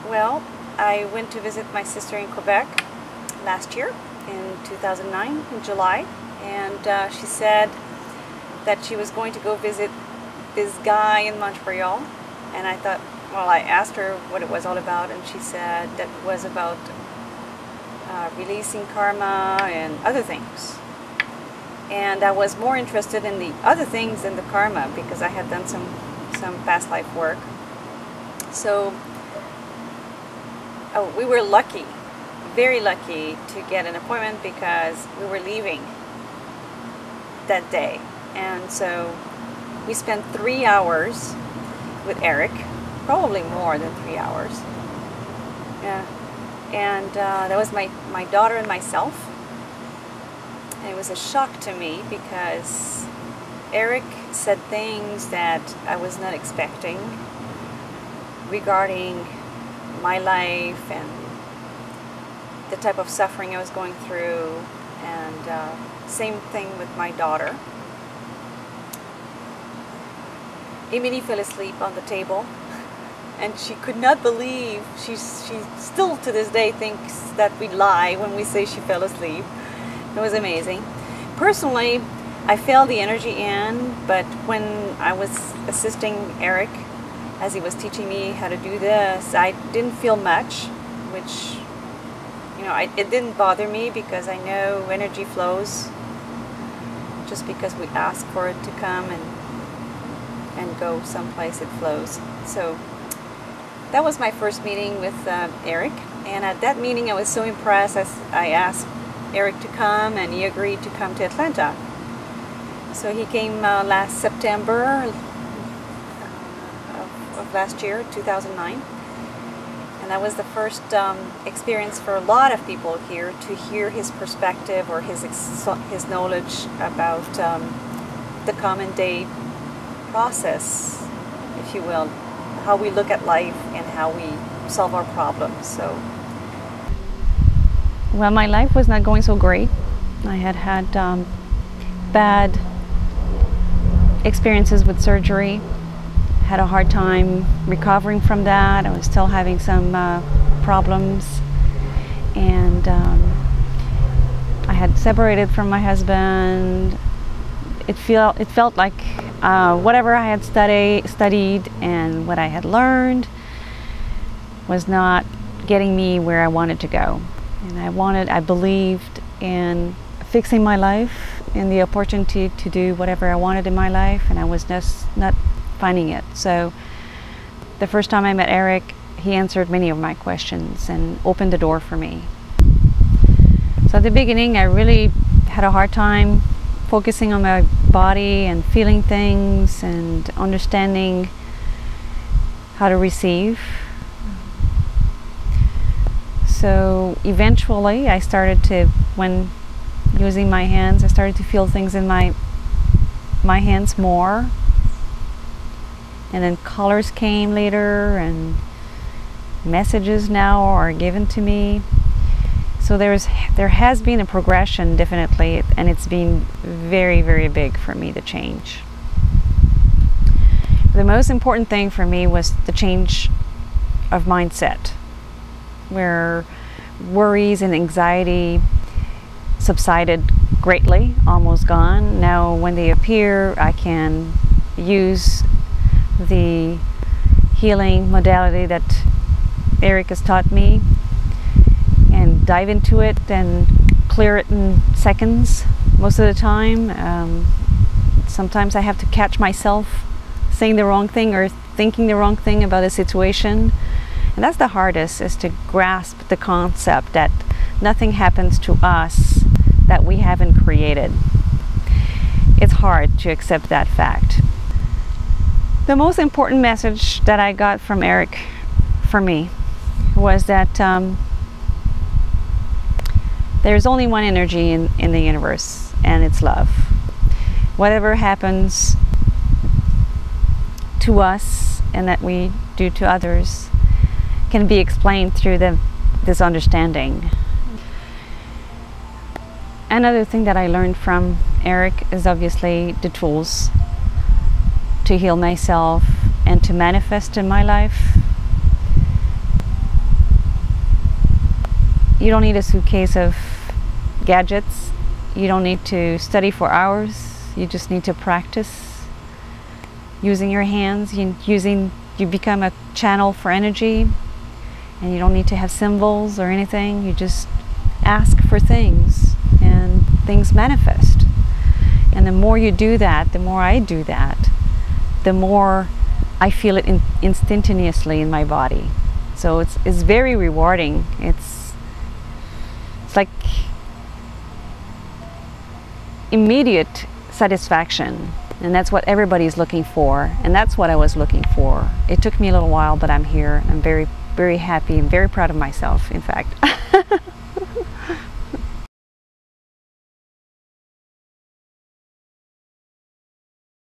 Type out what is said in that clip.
Well, I went to visit my sister in Quebec last year in 2009 in July, and she said that she was going to go visit this guy in Montreal, and I thought, well, I asked her what it was all about, and she said that it was about releasing karma and other things. And I was more interested in the other things than the karma because I had done some past life work. So we were lucky, very lucky to get an appointment because we were leaving that day. And so we spent 3 hours with Eric, probably more than 3 hours. Yeah. And that was my daughter and myself. And it was a shock to me because Eric said things that I was not expecting regarding my life and the type of suffering I was going through, and same thing with my daughter. Emily fell asleep on the table, and she could not believe, she still to this day thinks that we lie when we say she fell asleep. It was amazing. Personally, I felt the energy in, but when I was assisting Eric as he was teaching me how to do this, I didn't feel much, which, you know, it didn't bother me because I know energy flows just because we ask for it to come and go someplace, it flows. So that was my first meeting with Eric, and at that meeting I was so impressed I asked Eric to come, and he agreed to come to Atlanta. So he came last September of last year, 2009, and that was the first experience for a lot of people here to hear his perspective or his knowledge about the common day process, if you will, how we look at life and how we solve our problems. So, well, my life was not going so great. I had bad experiences with surgery, had a hard time recovering from that. I was still having some problems, and I had separated from my husband. It felt like whatever I had studied and what I had learned was not getting me where I wanted to go. And I believed in fixing my life and the opportunity to do whatever I wanted in my life, and I was just not finding it. So the first time I met Eric, he answered many of my questions and opened the door for me. So at the beginning, I really had a hard time focusing on my body and feeling things and understanding how to receive. So eventually I started to, when using my hands, I started to feel things in my hands more, and then colors came later, and messages now are given to me. So there has been a progression, definitely, and it's been very, very big for me to change. The most important thing for me was the change of mindset, where worries and anxiety subsided greatly, almost gone. Now when they appear, I can use the healing modality that Eric has taught me and dive into it and clear it in seconds most of the time. Sometimes I have to catch myself saying the wrong thing or thinking the wrong thing about a situation, and that's the hardest, is to grasp the concept that nothing happens to us that we haven't created. It's hard to accept that fact. The most important message that I got from Eric for me was that there's only one energy in the universe, and it's love. Whatever happens to us and that we do to others can be explained through this understanding. Another thing that I learned from Eric is obviously the tools to heal myself and to manifest in my life. You don't need a suitcase of gadgets. You don't need to study for hours. You just need to practice using your hands. You become a channel for energy, and you don't need to have symbols or anything. You just ask for things, and things manifest. And the more you do that, the more I do that, the more I feel it instantaneously in my body. So it's very rewarding. It's like immediate satisfaction, and that's what everybody's looking for, and that's what I was looking for. It took me a little while, but I'm here. I'm very, very happy and very proud of myself, in fact.